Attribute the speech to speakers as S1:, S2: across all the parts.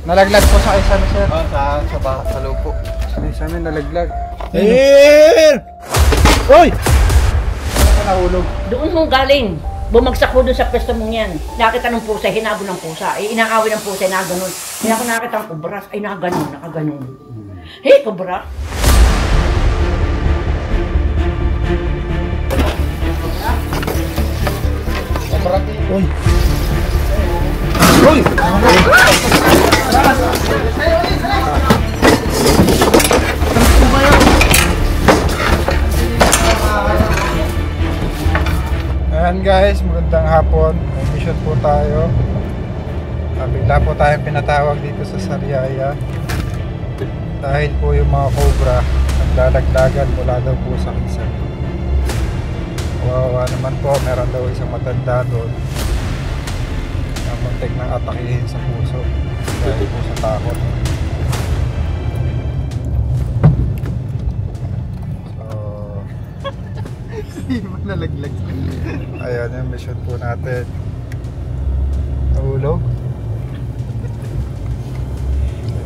S1: Nalaglag po sa isa, sir.
S2: Oh, sa lupo.
S1: Sa amin nalaglag.
S2: Here! Hoy!
S1: Ano nahulog?
S3: Doon mong galing. Bumagsak ko doon sa pwesto mong yan. Nakita ng pusa, hinabo ng pusa. Inaaway ng pusa, nakaganon. Kaya ako nakita ng kubra, ay nakaganon. Hey, kubra!
S2: Uy! Uy!
S1: Ayan guys, magandang hapon. May mission po tayo. Bigla po tayong pinatawag dito sa Sariaya. Dahil po yung mga cobra naglalaglagan mula daw po sa Quezon. Wawa naman po, meron daw isang matanda doon na muntik nang atakihin sa puso dahil po sa takot.
S2: Nalaglag.
S1: Ayan yung mission po natin. Nahulog.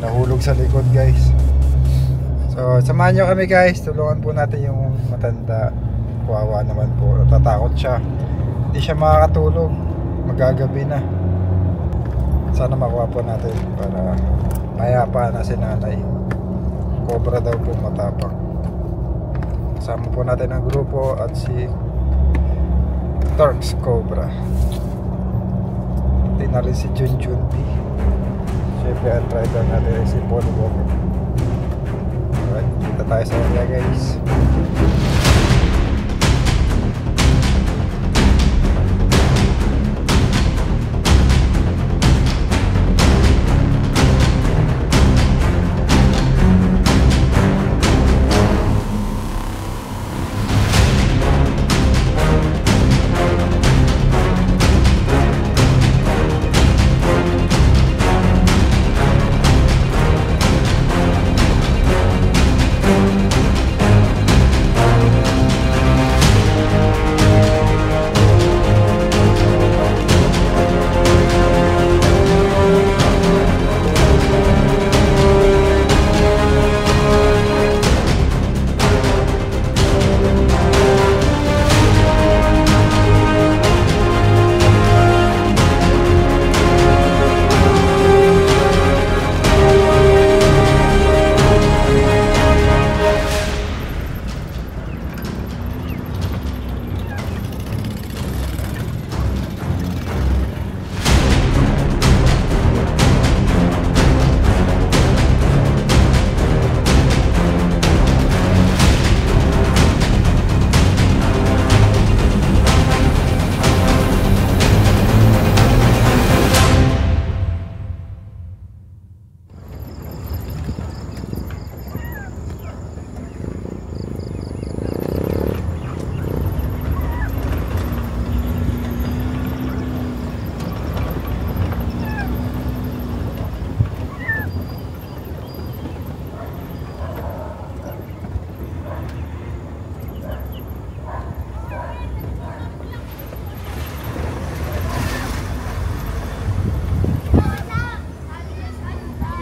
S1: Nahulog sa likod guys. So samahan nyo kami guys. Tulungan po natin yung matanda. Kawawa naman po. Natatakot siya. Hindi siya makakatulog. Magagabi na. Sana makuha po natin para mayapa na si nanay. Cobra daw po matapang. Kasama po natin ang grupo at si Turks Cobra. Hindi na rin si Junjun B. Siyempre ang rider natin ay si Paul Walker. Alright, kita tayo sa area guys.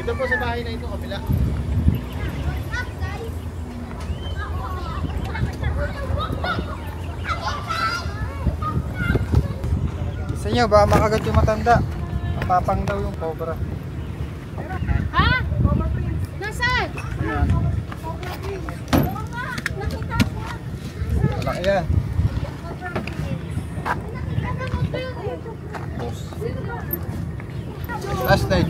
S2: Dito po sa bahay na ito, kabila.
S1: Sa inyo ba makagat yung matanda? Matapang daw yung cobra.
S4: Ha? Nasaan?
S1: Ayan. Malaki yan. Last night.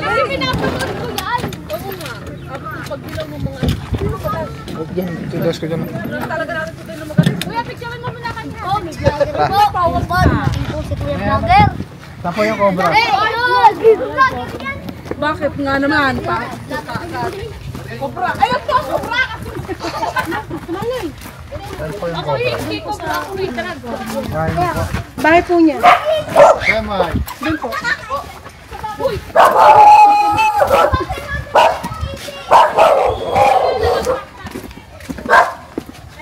S4: Kasi pinapanood ko yan. Oo nga. Pag bilang mo mga...
S1: Diyan, tidas ko dyan.
S4: Talaga natin ko tayo magaling. Kuya, picturean mo muna kanya. Oh, may vlogger po. Power ball. Ito si Kuya Vlogger.
S1: Saan po yung cobra?
S4: Bakit nga naman? Cobra. Ayun to, cobra! Malay.
S1: Saan po yung
S4: Ako
S1: cobra?
S4: hindi cobra. Ako may drag.
S1: Ngayon po.
S4: Bahay po niya.
S1: Kaya Mike.
S4: Doon po. Uy!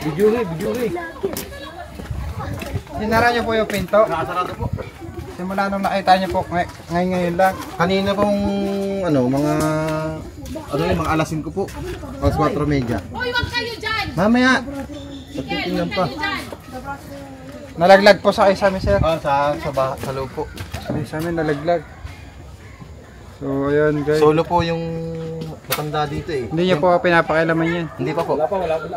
S2: Bidyuri, bidyuri.
S1: Sinara niyo po yung pinto.
S2: Nakasarado po.
S1: Simula nung nakita niyo po ngayon lang.
S2: Kanina pong mga mga alasin ko po. Alas 4:30.
S4: Uy, wag kayo dyan!
S2: Mamaya. Pagtitingnan pa.
S1: Nalaglag po sa kisame, sir.
S2: Sa loob po.
S1: Hindi sa amin nalaglag. So, ayun guys.
S2: Solo po yung matanda dito eh.
S1: Hindi niya po pinapakialaman yan.
S2: Hindi pa po.
S1: Wala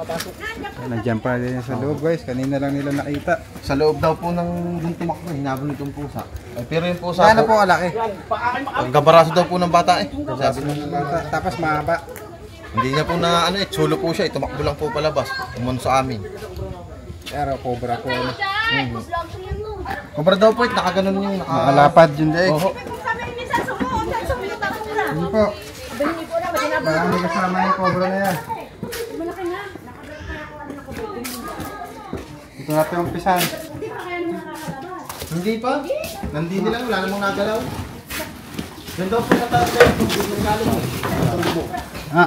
S1: pasok. Nandiyan pa rin sa loob guys. Kanina lang nila nakita.
S2: Sa loob daw po ng yung tumakbo, hinabol nitong pusa. Pero yung pusa
S1: Sana po kalaki.
S2: ang gabaraso daw po ng bata eh. Sabi ng
S1: Tapos mahaba.
S2: hindi niya po na solo po siya, tumakbo lang po palabas. Umano sa amin.
S1: Pero cobra po.
S2: Kobra daw po, nakaganon yung
S1: Nakalapad yun dahil.
S2: Oo.
S1: Hindi po. Marami kasama yung cobra na yan. Ito natin yung pisan.
S2: Hindi pa. Nandini lang, wala namang nagalaw. Yan daw po sa taas kayo, kung hindi nagalaw mo.
S1: Ha?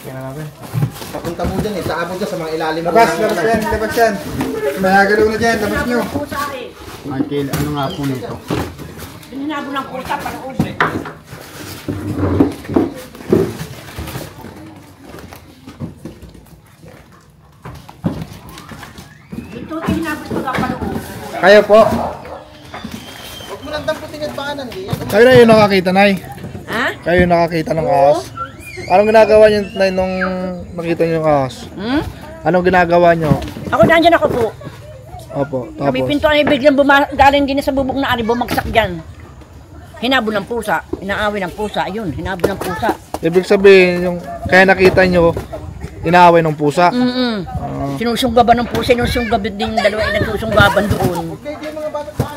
S1: Tingnan natin.
S2: Papunta mo dyan eh, taabo dyan sa mga ilalim.
S1: Labas yan, labas yan. May nagalaw na dyan, labas nyo.
S3: Pusa eh.
S1: Michael, ano nga po nito?
S3: Hinabol ng pusa, panood. Ito, hinabol ko ka panood.
S1: Kayo po.
S2: Huwag mo nang damputin at baka nandiyan.
S5: Kayo na yung nakakita, Nay?
S3: Ha?
S5: Kayo yung nakakita ng ahas? Anong ginagawa niyo, Nay, nung nakita niyo yung ahas?
S3: Hmm?
S5: Anong ginagawa niyo?
S3: Ako nandyan ako po.
S5: Opo,
S3: Kami
S5: tapos?
S3: pintuan ay biglang galing din sa bubong na ari, bumagsak dyan. Hinabol ng pusa, inaaway ng pusa, ayun, hinabol ng pusa.
S5: Ibig sabihin, yung kaya nakita niyo, inaaway ng pusa.
S3: Sinusunggaban ng pusa, sinusunggaban din dalawa ay nagsusunggaban doon.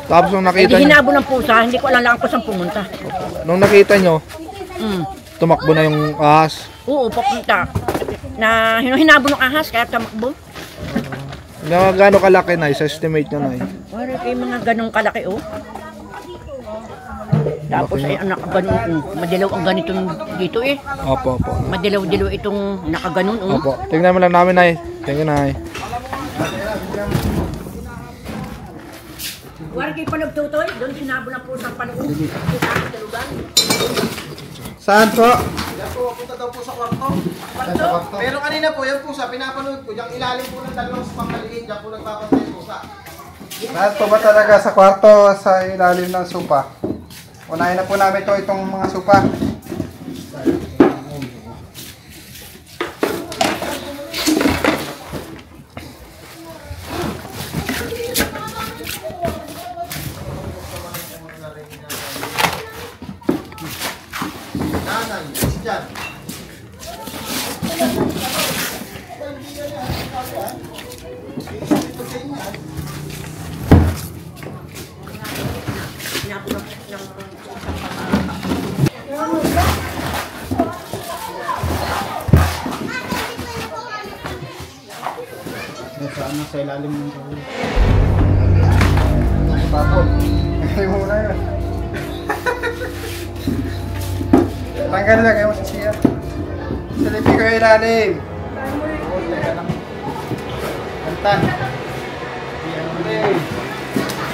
S5: Tapos nung
S3: Eh
S5: nakita
S3: di
S5: niyo,
S3: hinabol ng pusa, hindi ko alam lang kung saan pumunta.
S5: nung nakita niyo,
S3: Mm.
S5: tumakbo na yung ahas.
S3: Oo, papunta. Na hinabol ng ahas, kaya tamakbo.
S5: Na gaano kalaki, Nay, sa estimate niyo, Nay?
S3: Wala kayo mga ganong kalaki, oh. Tapos ay nakaganon, madilaw ang ganito dito eh.
S5: Opo, opo.
S3: Madilaw-dilaw itong nakaganon, oh.
S5: Opo. Tingnan mo lang namin, Nay. Tingnan, Nay.
S3: Wala kayo pa nagtutoy, doon hinabol ng pusa ang panood. Sa akin sa lugar.
S1: Saan po?
S2: Yan po, punta daw po sa kwarto. Pero kanina po, yan pusa, pinapanood ko. Yung ilalim po ng dalawang pangkaliit, yan po nagpapatay yung pusa.
S1: Saan po ba talaga sa kwarto sa ilalim ng sopa? Unahin na po namin itong mga sopa.
S2: Nanay, si Jan.
S3: Hinabol ng
S1: Saan sa ilalim ng tubig? Tapon. Kaya mo na yun. Tanggal lang kayo sa siya. Salipi ko yung ilalim. Gantan.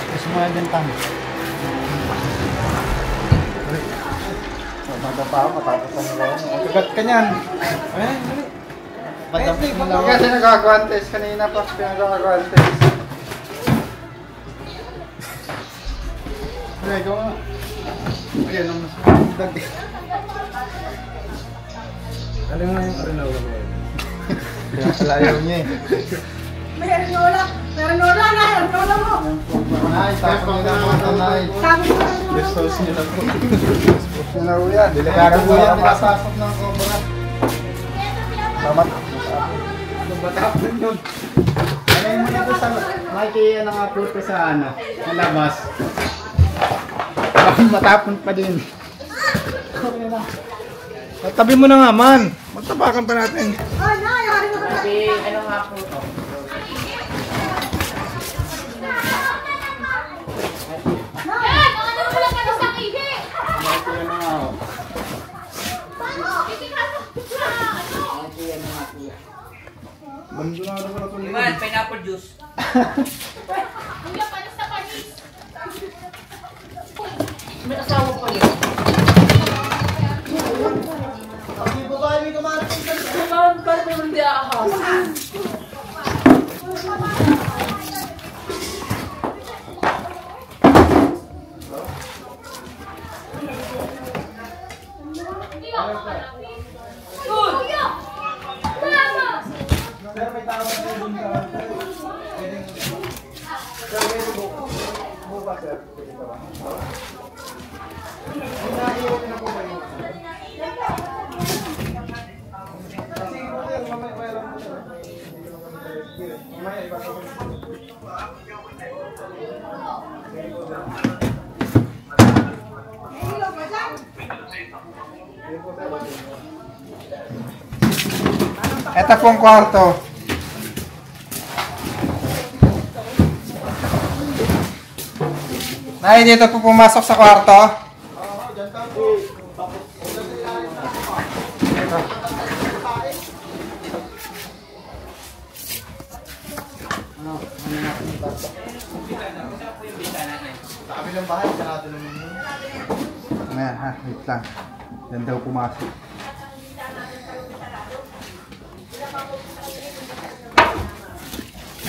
S1: Gusto mo yung gantan. Madapa ako, matapos ang gawin. Kagat ka niyan. Kasi nagkakwantes kanina pa pinagkakwantes. Ay, ikaw nga. Ayan ang mas magdag. Alam mo na yung arinola ko. Kaya pala ayaw niya eh.
S3: May arinola! May arinola na! Arinola mo!
S1: Ay, tapos nila mga tanay.
S3: Sabi ko
S1: Gusto niyo na po. Gusto niyo na po yan. Delikado po yan. Pinapasok ng kobra. Salamat. Matapon yun. Alay mo na po sa Mikey, ano nga po sa ano, sa labas. Matapon pa din. Tabi mo na nga man. Magtapakan pa natin.
S3: Sabi, ano nga po?
S4: Yan! Ang ano mo lang ka sa ihi!
S1: Bandunado ko na po
S3: juice.
S4: Kuya, panis na panis.
S3: May asawa pa yun.
S2: Hindi ba ba may kumarating sa loob?
S3: Saan pa rin hindi ahas?
S4: Kuya! Tama!
S2: Sir, may tao na rin doon ka. Sir, may buka, sir. Pwede ba? May naiwan na po kayo. Kasi po, sir, mamaya mayroon po, sir. Mamaya, iba ka po.
S1: Ito pong kwarto. Nay, dito po pumasok sa kwarto.
S2: Sa kabilang bahay, sarado naman yun.
S1: Ayan ha, wait lang. Yan daw pumasok.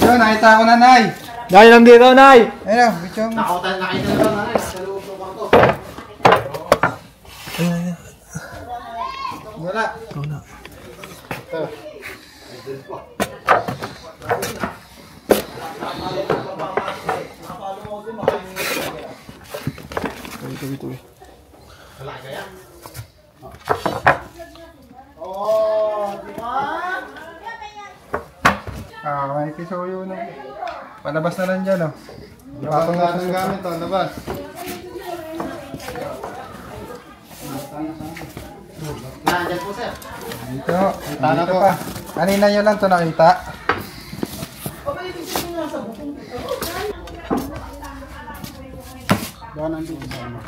S1: Yun, nakita ko na, Nay.
S5: Nay, nandito, Nay!
S1: Ayun, bityo mo.
S2: Nakita na lang sa loob ng kwarto.
S1: Wala.
S5: Wala.
S1: Ito.
S5: Ito.
S2: Wala kaya? Oh, di ba?
S1: May kisuyo na. Palabas na lang dyan, oh.
S2: Patong natin gamit, oh, labas. Nandiyan po, sir.
S1: Dito.
S2: Kita na
S1: Dito
S2: po.
S1: pa. Kanina nyo lang ito nakita.
S2: Baka nandito sa ano.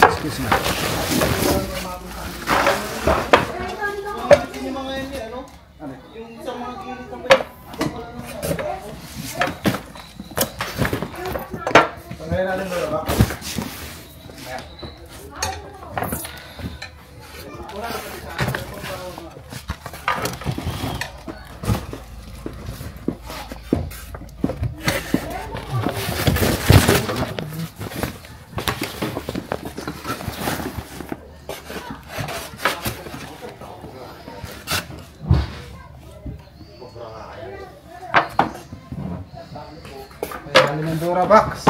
S5: Excuse me.
S2: Yung mga yun, ano? Yung sa mga gilid ng bayan. Pagkaya natin ba, ba?
S1: May ng Durabox.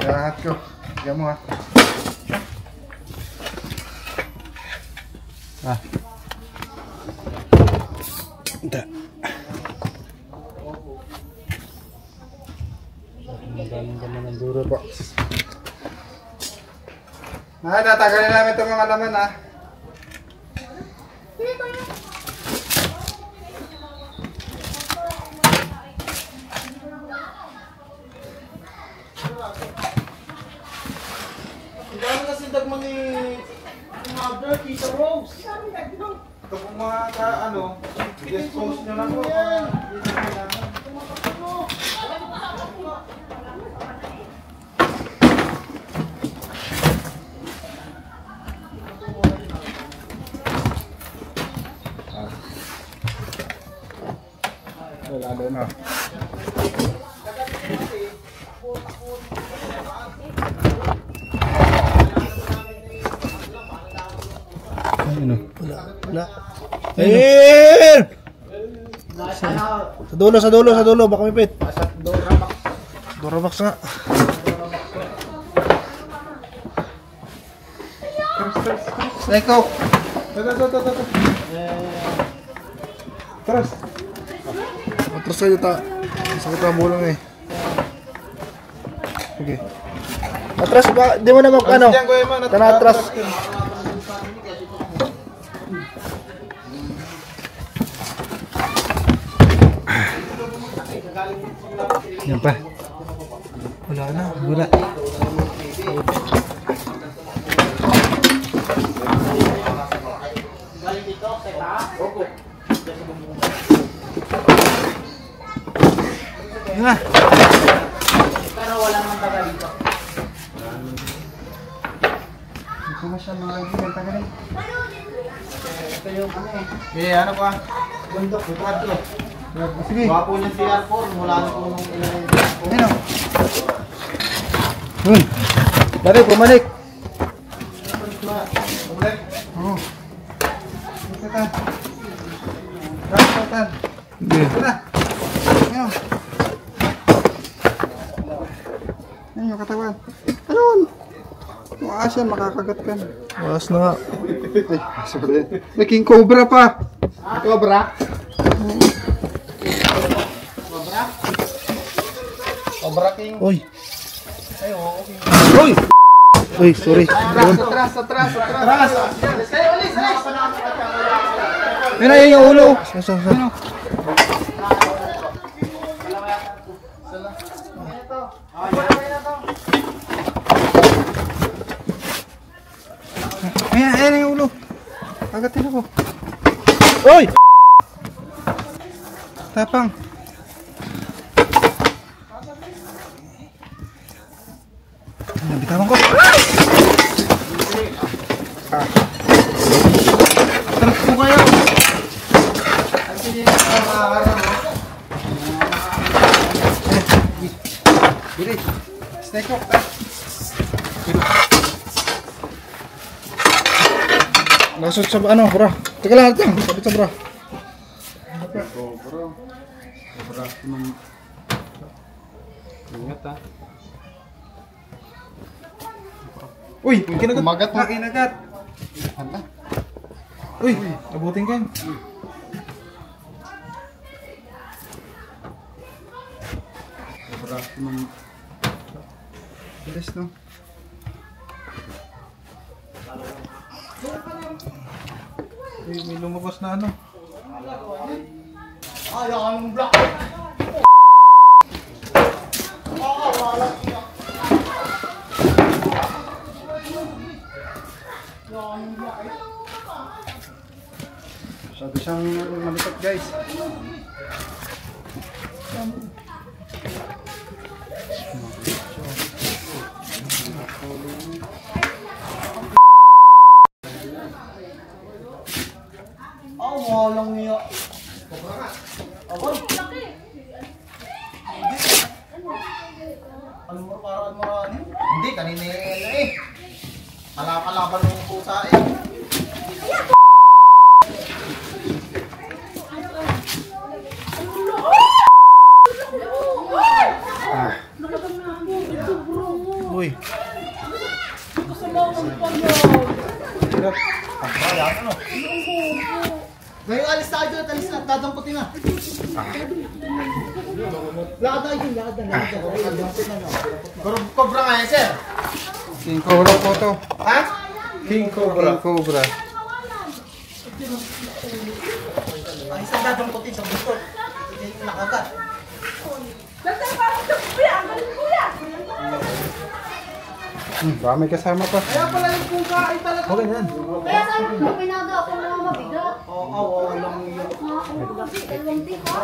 S1: Lahat ko. Diyan mo, ha.
S5: Ito.
S1: Magaling ka ng Durabox. Tatagalin namin itong mga laman, ha.
S2: Dami kasi dagman ni Mother, Tita Rose. Ito po mga ano, dispose nyo lang po.
S1: Lalo na.
S5: Ano? Wala. Ayun! Sa dulo, baka may pit. Durabox nga. Snake hook.
S1: Tras.
S5: Atras kayo ta. Sakit ang bulong eh. Okay. Atras ba? Di mo naman ano? Tanatras.
S1: Yan pa. Wala na. Wala. Yan na.
S3: Pero wala naman tagal dito.
S1: Ito na siya mga kaibigan. Tagalin.
S3: Ito yung ano eh.
S2: Eh, ano pa? Bundok, ito ka dito.
S1: Sige.
S2: Baka po niyang CR4, mula na po nung ilan.
S1: Ayun o. Balik, bumalik. Oo. Ito tan. Ito tan. Ito na. Ayun. Ayun yung katawan. Ayun. Maas yan, makakagat ka.
S5: Waas na nga.
S1: Ay, sorry. May king cobra pa.
S2: Cobra? Cobra King.
S5: Uy.
S2: Ay, oo, okay.
S5: Uy! Uy, sorry. Doon.
S2: Atras.
S1: Yun na, yun yung ulo.
S5: Saan?
S1: Ayan yung ulo. Agatin ako.
S5: Uy!
S1: Tapang. Nabitawan ko. Atras po kayo. Bili. Snake hook.
S5: Nasot sa ano, bra. Teka lang, sabit sa bra.
S1: Uy, kinagat. Kumagat na. Kinagat. Uy, abutin ka. Bilis, no? Uy, may lumabas na ano. Sabi siyang malipot, guys.
S2: Walang niya. Ano mo parang marami? Hindi, kanina yung eh. Malakalaban ng pusa eh.
S5: Uy.
S2: Ngayon alis tayo doon, alis na, dadamputin na. Lakad na yun, lakad na. Cobra nga yan, sir.
S1: King Cobra po to.
S2: Ha?
S1: King Cobra. King Cobra.
S2: Ang isang dadamputin sa gusto. Hindi nakagat.
S1: Baka may kasama pa.
S2: Kaya pala yung pusa ay talaga.
S1: Okay na yan.
S4: Kaya saan mo pinado ako mga mabigat?
S2: Oo, walang yun.
S4: Dalawang tiko.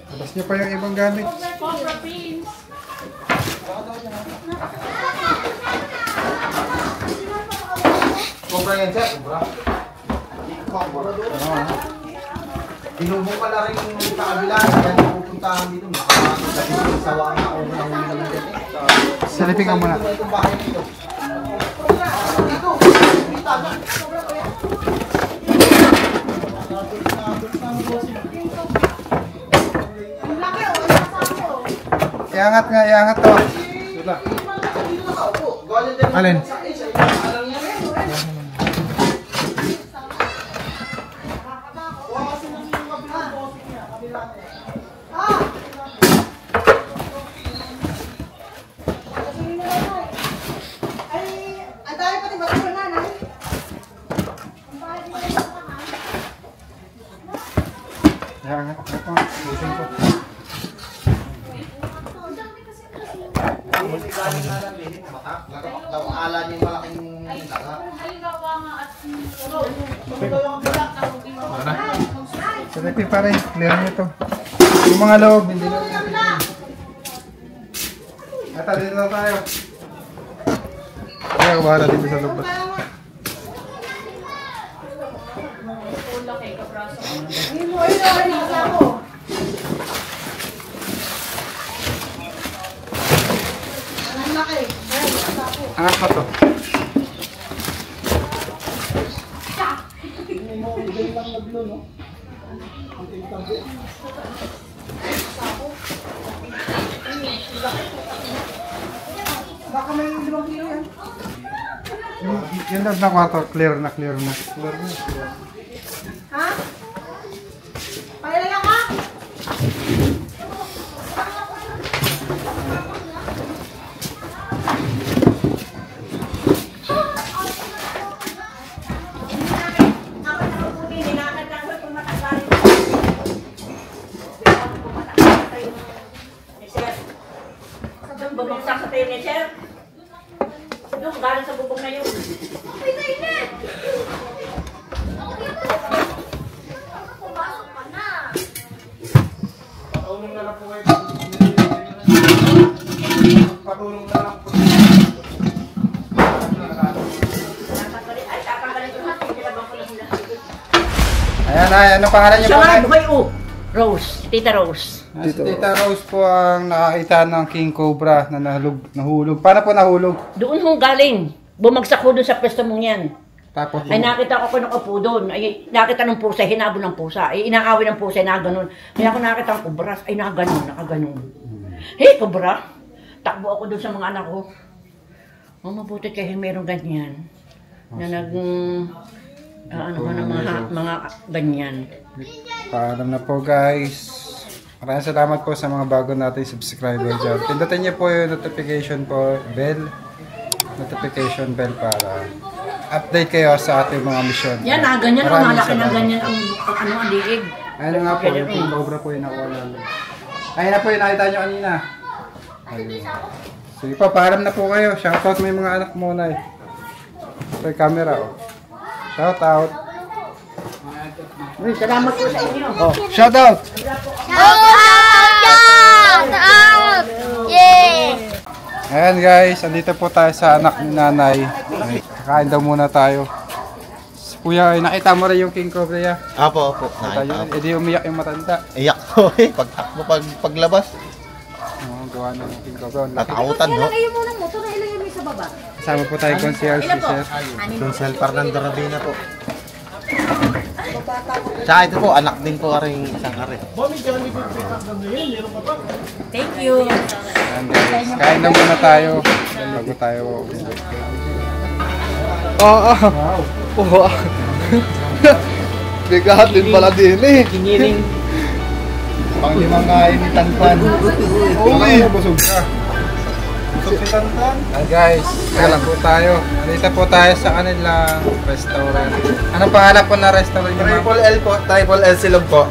S1: Labas niyo pa yung ibang gamit.
S2: Cobra yan, sir. Cobra. Tinubong pala rin yung sa kabila, kaya pupuntahan dito. Nakakagabi sawa na ako na huli naman dito.
S1: Salipin ka muna.
S2: Itong bahay dito. Dito, dito,
S1: Iangat nga, iangat to. Alin? Iangat. Ito, busin ko.
S2: Ala niyo yung malaking daga.
S1: Salipin pa rin. Clear nyo to. Yung mga loob, hindi lang natin. Ata, dito na tayo. Kaya kabahala dito sa loob. Angat pa to. Yung loob na kwarto, clear na. Clear na.
S4: Ha? Pailala ka?
S3: Bumagsak sa tayo ni Sir. Doon, galing sa bubong na yun.
S4: Ay, mainit! Ako dito! Pumasok ka na!
S2: Patulong na lang po kayo. Patulong na lang po.
S3: Ay, tatanggalin ko natin. Nilabang ko na sila.
S1: Ayan, ay, ano pangalan niyo
S3: Siya
S1: po?
S3: nga, buhay o. Rose, Tita Rose.
S1: Si Tita Rose po ang nakakita ng King Cobra na nahulog. Paano po nahulog?
S3: Doon hong galing. Bumagsak ko doon sa pwesto mong yan.
S1: Tapos,
S3: Ay nakita ko nakaupo doon. Ay nakita ng pusa, hinabo ng pusa. Ay inaaway ng pusa, nakaganon. Kaya ako nakita ng kubras, ay nakaganon. Hey, kubra. Takbo ako doon sa mga anak ko. Oh, mabuti kayo mayroong ganyan. Na ano ng mga ganyan.
S1: paalam na po guys. Maraming salamat po sa mga bago nating subscriber dyan. Pindutin niyo po yung notification bell para update kayo sa ating mga mission.
S3: Yan, ganyan.
S1: Maraming
S3: Malaki na
S1: salamat.
S3: ganyan ang liig.
S1: Ayun nga po, yung King Cobra po yung nakuha namin. Ayun na po yung nakita nyo kanina. Ayun. Sige po, paalam na po kayo. Shoutout mo yung mga anak mo na eh. Ito yung camera oh. Shoutout.
S3: Uy, salamat po sa inyo.
S1: Oh, shoutout!
S4: Out! Yay!
S1: Ayan guys, andito po tayo sa anak ni nanay. Ay, kakain daw muna tayo. Kuya, ay, nakita mo rin yung King Cobra ya?
S2: Apo.
S1: Edi umiyak yung matanda.
S2: Iyak ko eh. Pagtakbo, paglabas.
S1: Oh, gawa na yung King Cobra.
S2: Natautan no?
S4: Ilagay mo ng motor na ilagay mo sa baba.
S1: Kasama po tayo concierge si Sir.
S2: Consel Fernando Rabina po. Tsaka ito po, anak din po rin isang kare.
S3: Thank you.
S1: Ayan guys, kain na muna tayo. Bago tayo umuwi.
S5: Oo. Bigat din pala din eh.
S3: Giniling.
S2: Pang limang kain ni Tanpan.
S1: Uy! Busog ka. Busog si Tantan. Ayan guys, kain po tayo. Nandito po tayo sa kanilang restaurant. Anong pangalan po na restaurant niyo, ma'am?
S2: Triple L po, Triple L Silog po.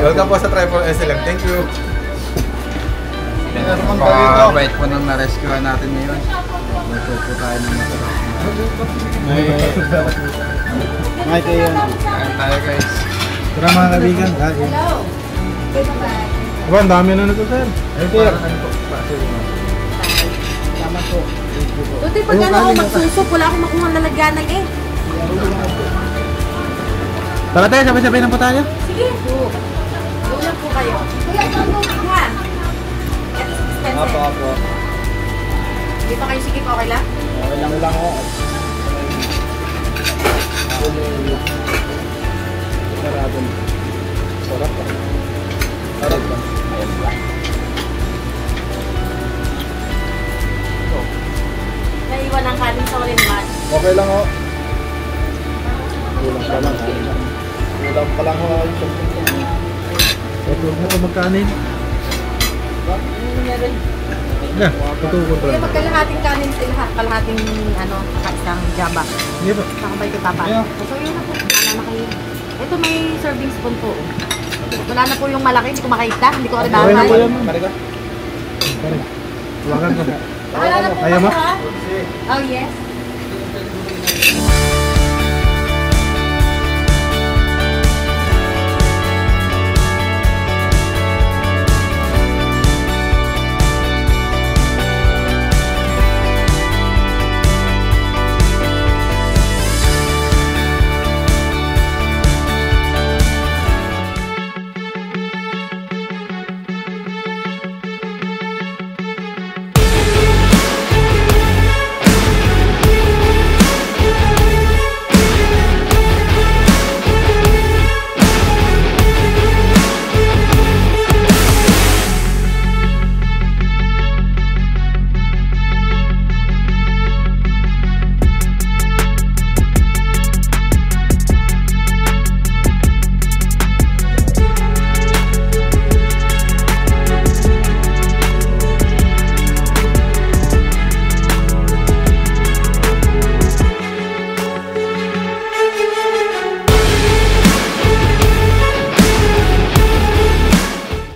S2: Welcome po sa Triple L Silog. Thank you.
S1: Bait po nang na-rescue natin ngayon. Luto po tayo ng masarap.
S2: May kayo.
S1: Kain tayo guys.
S2: Tara mga kaibigan. Diba, ang dami na nito, sir. Ito yan.
S4: Tutoy, pag ano ako magsusok, wala akong makuha lalagyanan eh.
S2: Tara tayo, sabay-sabay na po tayo.
S4: Sige.
S3: po kayo. Kuya, ito ang tubig ha.
S5: Apo.
S3: Di ba kayo sikip okay lang?
S5: Okay lang ako. Sarado. Sarap pa. Sarap pa. Ayan ba?
S3: Naiwan ang kanin sa walinman.
S5: Okay lang ako. Kulang pa lang. Kulang pa lang ako.
S1: Huwag mo magkanin.
S3: Meron.
S1: Na, tutuko
S3: Kuya, magkalahating kanin sila, kalahating isang jaba.
S1: Sige po.
S3: Kakabay ko tapat.
S1: Yeah.
S3: So yun na po, wala na kayo. Ito may serving spoon po. Wala na po yung malaki, hindi ko makita, hindi ko
S1: Okay na po
S3: aridahan.
S1: yan, ma'am.
S5: Marika?
S1: Huwagan ko.
S3: Wala na po
S1: Ayaw
S3: kayo
S1: mo?
S3: ha? Oh yes.